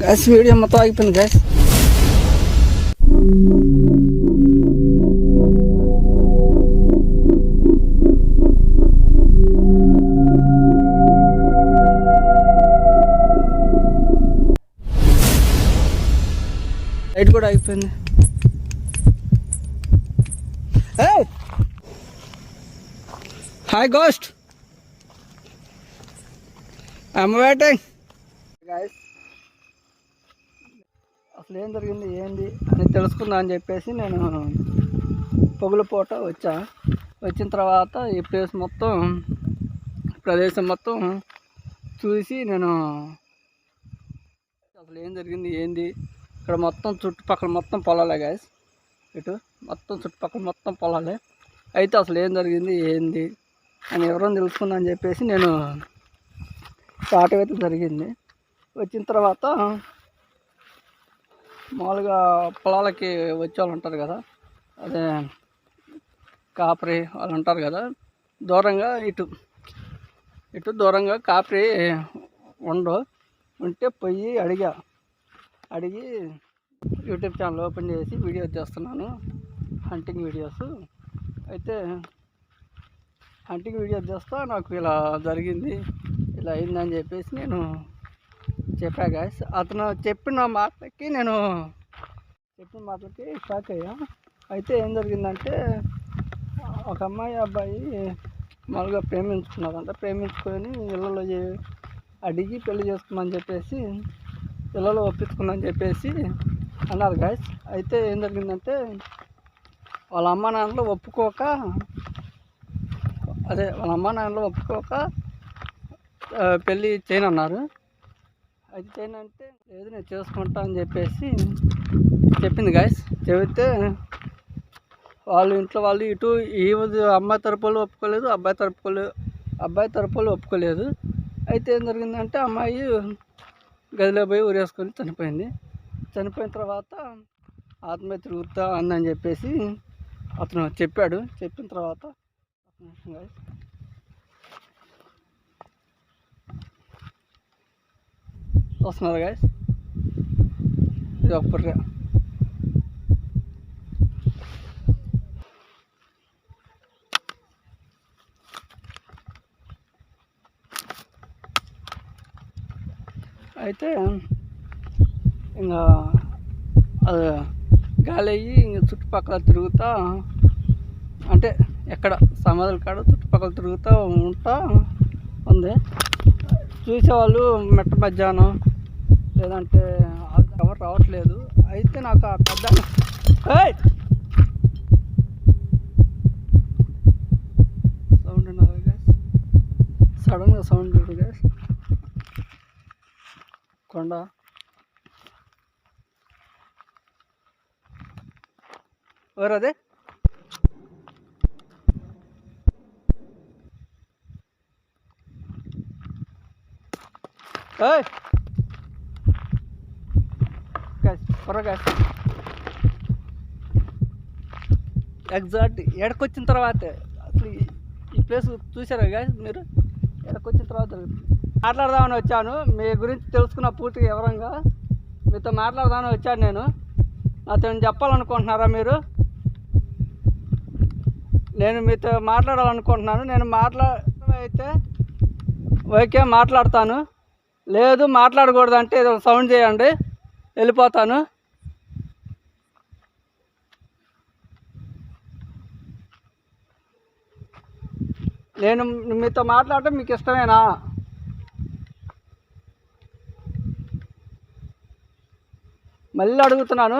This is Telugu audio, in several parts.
గ్యాస్ వీడియో మొత్తం ఆగిపోయింది గ్యాస్. లైట్ కూడా ఆగిపోయింది. Hi ghost, I'm waiting. Guys అసలు ఏం జరిగింది ఏంది అని తెలుసుకుందా అని చెప్పేసి నేను పొగుల పూట వచ్చిన తర్వాత ఈ ప్రదేశం మొత్తం చూసి నేను అసలు ఏం జరిగింది ఏంది, ఇక్కడ మొత్తం చుట్టుపక్కల మొత్తం పొలాలే గాయస్, ఇటు మొత్తం చుట్టుపక్కల మొత్తం పొలాలే. అయితే అసలు ఏం జరిగింది ఏంది అని ఎవరైనా తెలుసుకుందా అని చెప్పేసి నేను స్టార్ట్ అయితే జరిగింది. వచ్చిన తర్వాత మామూలుగా పొలాలకి వచ్చేవాళ్ళు ఉంటారు కదా, అదే కాపరి వాళ్ళు ఉంటారు కదా, దూరంగా ఇటు దూరంగా కాపరి ఉంటే పోయి అడిగి యూట్యూబ్ ఛానల్ ఓపెన్ చేసి వీడియోస్ చేస్తున్నాను, హంటింగ్ వీడియోస్. అయితే హంటింగ్ వీడియోస్ చేస్తా నాకు ఇలా జరిగింది, ఇలా అయిందని చెప్పేసి నేను చెప్పా గాయస్. అతను చెప్పిన మాటలకి షాక్ అయ్యా. అయితే ఏం జరిగిందంటే ఒక అబ్బాయి మామూలుగా ప్రేమించుకొని ఇళ్ళలో అడిగి పెళ్లి చేసుకోమని చెప్పేసి ఇళ్ళలో ఒప్పించుకుందని చెప్పేసి అన్నారు గాయస్. అయితే ఏం జరిగిందంటే వాళ్ళ అమ్మ నాన్నలు ఒప్పుకోక పెళ్ళి చేయనన్నారు. అది చేయనంటే లేదు నేను చేసుకుంటా అని చెప్పేసి చెప్పింది గాయస్. చెబితే ఇంట్లో వాళ్ళు ఇటు అమ్మాయి తరపు వాళ్ళు ఒప్పుకోలేదు, అబ్బాయి తరపు వాళ్ళు ఒప్పుకోలేదు. అయితే ఏం జరిగిందంటే అమ్మాయి గదిలో పోయి ఊరేసుకొని చనిపోయిన తర్వాత ఆత్మహత్య తిరుగుతా అందని చెప్పేసి అతను చెప్పాడు. చెప్పిన తర్వాత గాయస్ వస్తున్నారు గాయస్, ఇది ఒక్కరిగా అయితే ఇంకా అది గాలి అయ్యి ఇంక చుట్టుపక్కల తిరుగుతా, అంటే ఎక్కడ సమాధుల కాడ చుట్టుపక్కల తిరుగుతూ ఉంది. చూసేవాళ్ళు మెట్ట మధ్యాహ్నం లేదంటే ఎవరు రావట్లేదు. అయితే నాకు ఆ పెద్ద సౌండ్ ఉన్నది గ్యాస్, సడన్గా సౌండ్ లేదు గ్యాస్. కొండ ఎవరదే ఎగ్జాక్ట్ ఎక్కడికొచ్చిన తర్వాత అసలు ఈ ప్లేస్ చూసారా గాయస్ మీరు? ఎక్కడికొచ్చిన తర్వాత మాట్లాడదామని వచ్చాను, మీ గురించి తెలుసుకున్న పూర్తిగా వివరంగా మీతో మాట్లాడదామని వచ్చాను. నాతో చెప్పాలనుకుంటున్నారా మీరు? నేను మీతో మాట్లాడాలనుకుంటున్నాను. నేను అయితే ఓకే మాట్లాడతాను, లేదు మాట్లాడకూడదంటే ఏదో సౌండ్ చేయండి, వెళ్ళిపోతాను. నేను మీతో మాట్లాడటం మీకు ఇష్టమేనా? మళ్ళీ అడుగుతున్నాను,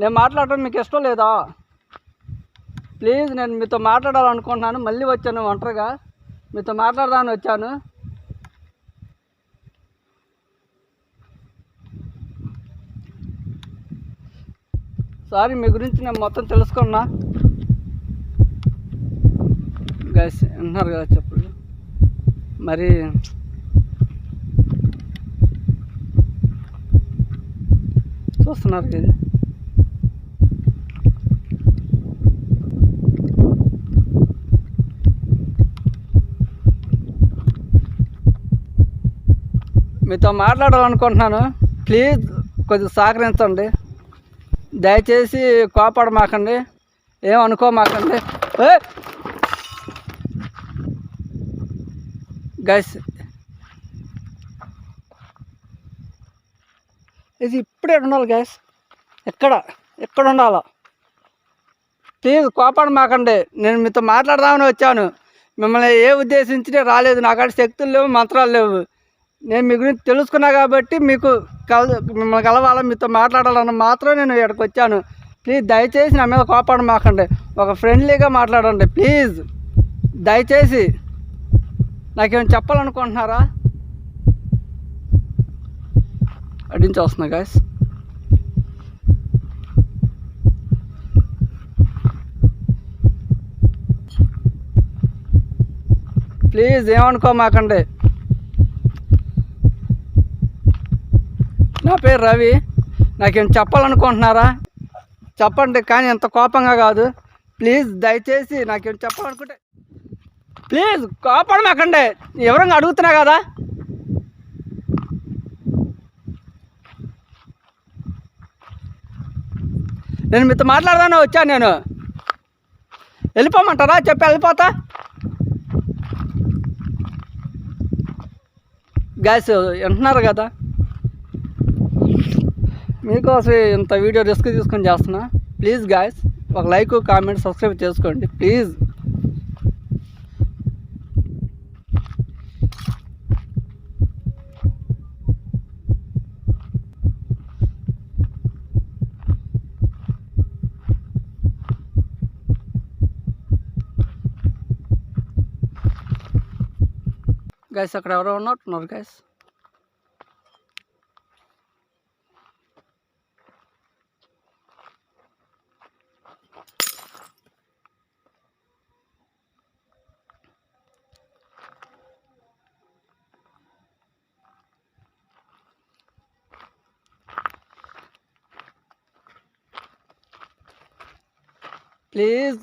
నేను మాట్లాడటం మీకు ఇష్టం లేదా? ప్లీజ్, నేను మీతో మాట్లాడాలనుకుంటున్నాను. మళ్ళీ వచ్చాను ఒంటరిగా, మీతో మాట్లాడదామని వచ్చాను. సారీ, మీ గురించి నేను మొత్తం తెలుసుకున్నా గైస్. వింటున్నారు కదా చెప్పులు, మరి చూస్తున్నారు కదా. మీతో మాట్లాడాలనుకుంటున్నాను. ప్లీజ్ కొద్దిగా సహకరించండి. దయచేసి కోపడమాకండి, ఏమనుకోమాకండి. గైస్ ఇది ఇప్పుడే ఉండాలి గైస్, ఎక్కడ ఉండాలో. ప్లీజ్ కోపడమాకండి. నేను మీతో మాట్లాడదామని వచ్చాను. మిమ్మల్ని ఏ ఉద్దేశించి రాలేదు. నాకు అక్కడ శక్తులు లేవు, మంత్రాలు లేవు. నేను మీ గురించి తెలుసుకున్నా కాబట్టి మిమ్మల్ని కలవాలని, మీతో మాట్లాడాలని మాత్రం నేను ఇక్కడికి వచ్చాను. ప్లీజ్ దయచేసి నా మీద కోపడమాకండి. ఒక ఫ్రెండ్లీగా మాట్లాడండి ప్లీజ్. దయచేసి నాకేమైనా చెప్పాలనుకుంటున్నారా? అడించి వస్తున్నా గాయస్. ప్లీజ్ ఏమనుకోమాకండి. నా పేరు రవి. నాకేం చెప్పాలనుకుంటున్నారా? చెప్పండి, కానీ ఎంత కోపంగా కాదు. ప్లీజ్ దయచేసి నాకేం చెప్పాలనుకుంటే ప్లీజ్ కోపడమాకండి. ఎవరంగా అడుగుతున్నా కదా. నేను మీతో మాట్లాడదానే వచ్చాను. నేను వెళ్ళిపోమంటారా? చెప్పి వెళ్ళిపోతా. గ్యాస్ వింటున్నారు కదా, మీకోసం ఇంత వీడియో రిస్క్ తీసుకొని చేస్తున్నా. ప్లీజ్ గాయస్ ఒక లైక్, కామెంట్, సబ్స్క్రైబ్ చేసుకోండి ప్లీజ్. గైస్ అక్కడ ఎవరో ఉన్నట్టున్నారు గైస్. ప్లీజ్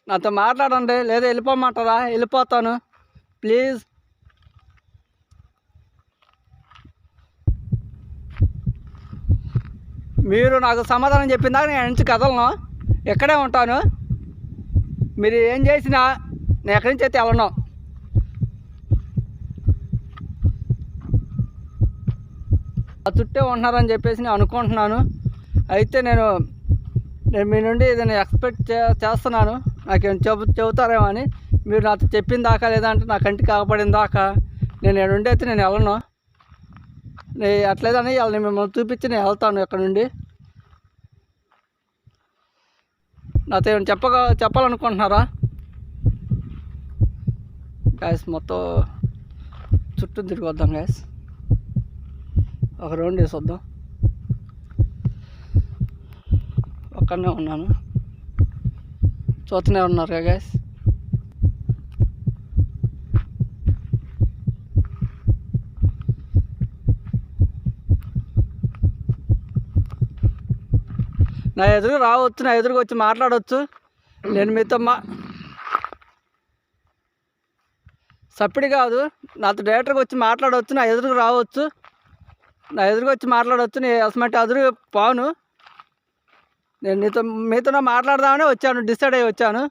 నాతో మాట్లాడండి, లేదా వెళ్ళిపోమంటారా? వెళ్ళిపోతాను ప్లీజ్. మీరు నాకు సమాధానం చెప్పిందాక నేను నుంచి కదలను, ఎక్కడే ఉంటాను. మీరు ఏం చేసినా నేను ఎక్కడి నుంచి అయితే వెళ్ళను. ఆ చుట్టే ఉంటున్నారని చెప్పేసి నేను అనుకుంటున్నాను. అయితే నేను మీ నుండి ఏదైనా ఎక్స్పెక్ట్ చేస్తున్నాను. నాకేం చెబుతారేమో అని. మీరు నాతో చెప్పిన దాకా, లేదంటే నా కంటికి కాకపడిన దాకా నేను ఇక్కడ అయితే నేను వెళ్ళను. అట్లేదని వాళ్ళని మిమ్మల్ని చూపించి నేను వెళ్తాను ఇక్కడ నుండి. నాతో ఏమైనా చెప్పాలనుకుంటున్నారా? గ్యాస్ మొత్తం చుట్టూ తిరిగి వద్దాం గ్యాస్, ఒక రౌండ్ వేసి వద్దాం. ఒక్కడనే ఉన్నాను, చూస్తూనే ఉన్నారు గ్యాస్. నా ఎదురు రావచ్చు, నా ఎదురుకు వచ్చి మాట్లాడవచ్చు. నేను మీతో సప్పిడి కాదు, నాతో డైరెక్టర్గా వచ్చి మాట్లాడవచ్చు. నా ఎదురుకు రావచ్చు, నా ఎదురుకు వచ్చి మాట్లాడవచ్చు. నేను అసలు ఎదురు పోను. నేను మీతో మాట్లాడదామని వచ్చాను, డిసైడ్ అయ్యి వచ్చాను.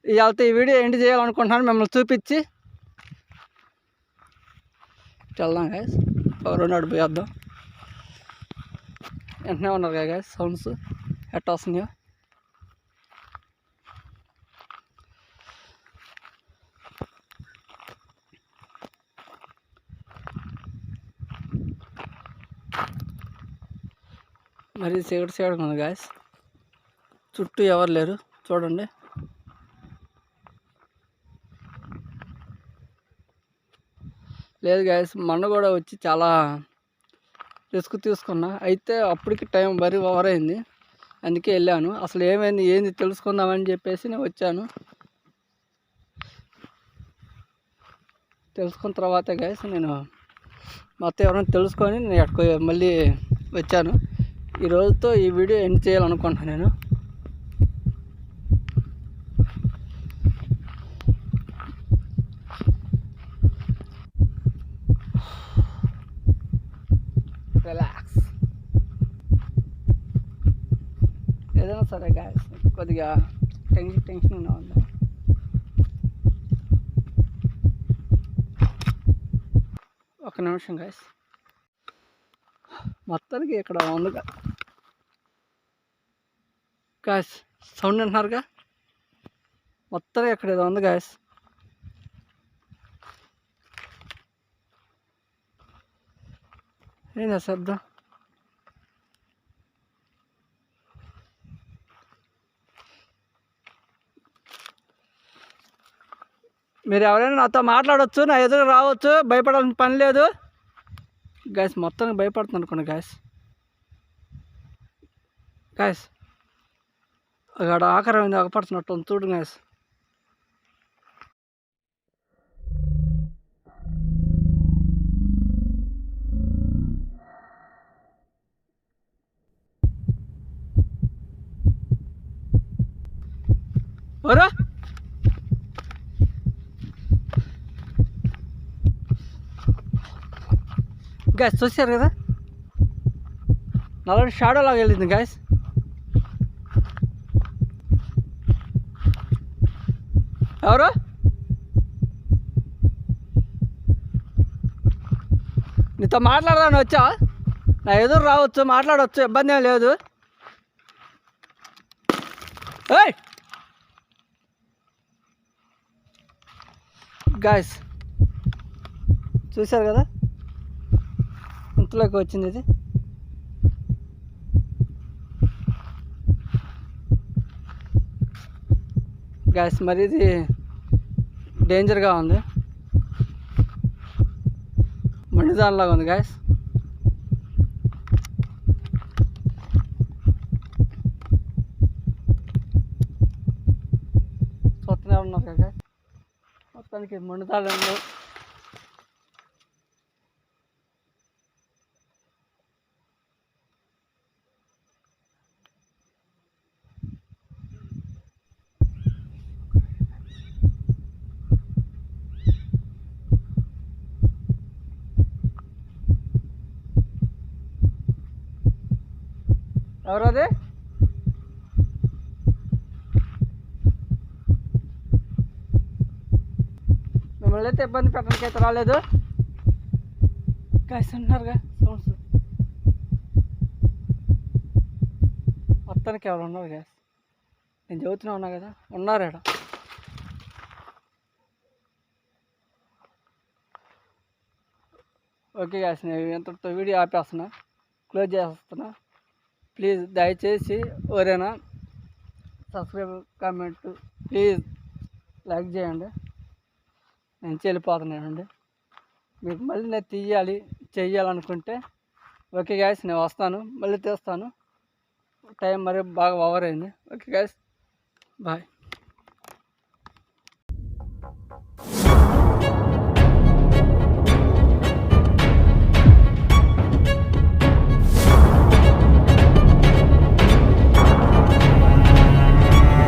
ఇవాళ ఈ వీడియో ఎండ్ చేయాలనుకుంటున్నాను, మిమ్మల్ని చూపించి వెళ్దాం గ్యాస్. ఒక రెండు అడుగు వేద్దాం. వెంటనే ఉన్నారు కదా గ్యాస్, సౌండ్స్ ఎట్లా వస్తున్నాయో. మరి చీకటి ఉంది గ్యాస్, చుట్టూ ఎవరు లేరు చూడండి. లేదు గ్యాస్, మొన్న కూడా వచ్చి చాలా రిస్క్ తీసుకున్నా. అయితే అప్పటికి టైం మరీ ఓవర్ అయింది, అందుకే వెళ్ళాను. అసలు ఏమైంది ఏంది తెలుసుకుందామని చెప్పేసి నేను వచ్చాను. తెలుసుకున్న తర్వాత గ్యాస్ నేను మొత్తం ఎవరైనా తెలుసుకొని నేను ఎక్కడికి మళ్ళీ వచ్చాను. ఈ రోజుతో ఈ వీడియో ఎండ్ చేయాలనుకుంటున్నాను నేను. సరే గాయస్, కొద్దిగా టెన్షన్గా ఉంది. ఒక నిమిషం గాయస్, మొత్తానికి ఇక్కడ ఉంది గాయస్. సౌండ్ అంటున్నారుగా, మొత్తానికి ఇక్కడ ఏదో ఉంది గాయస్. ఏందా శబ్దం? మీరు ఎవరైనా నాతో మాట్లాడవచ్చు, నా ఎదురు రావచ్చు, భయపడాల్సిన పని లేదు గాయస్. మొత్తానికి భయపడుతుంది అనుకోండి గాయస్. గాయస్ అక్కడ ఆకారం అగపడుతున్నట్టు చూడు గాయస్. ఓరా గాయస్, చూసారు కదా, నల్లని షాడో లాగా వెళ్ళింది గాయస్. ఎవరు? నీతో మాట్లాడదాని వచ్చా, నా ఎదురు రావచ్చు, మాట్లాడవచ్చు, ఇబ్బంది ఏం లేదు. ఏయ్ గాయస్, చూశారు కదా ఇంతలోకి వచ్చింది ఇది. గాయస్ మరి ఇది డేంజర్గా ఉంది, మండిదానిలాగా ఉంది గాయస్. చూస్తూనే ఉన్నారు కదా, మొత్తానికి మండిదానిలో ఎవరది? మిమ్మల్ని అయితే ఇబ్బంది పెట్టడానికి అయితే రాలేదు గాయస్. అంటున్నారుగా సౌండ్స్, మొత్తానికి ఎవరు ఉన్నారు గాయస్. నేను చదువుతూనే ఉన్నా కదా, ఉన్నారు ఇక్కడ. ఓకే గాయస్, నేను ఎంతటితో వీడియో ఆపేస్తున్నా, క్లోజ్ చేస్తున్నా. ప్లీజ్ దయచేసి ఎవరైనా సబ్స్క్రైబ్, కామెంట్, ప్లీజ్ లైక్ చేయండి. నేను వెళ్ళిపోతున్నానండి. మీకు మళ్ళీ నేను చెయ్యాలనుకుంటే ఓకే గాయస్, నేను వస్తాను, మళ్ళీ తీస్తాను. టైం మరి బాగా ఓవర్ అయింది. Okay guys, bye.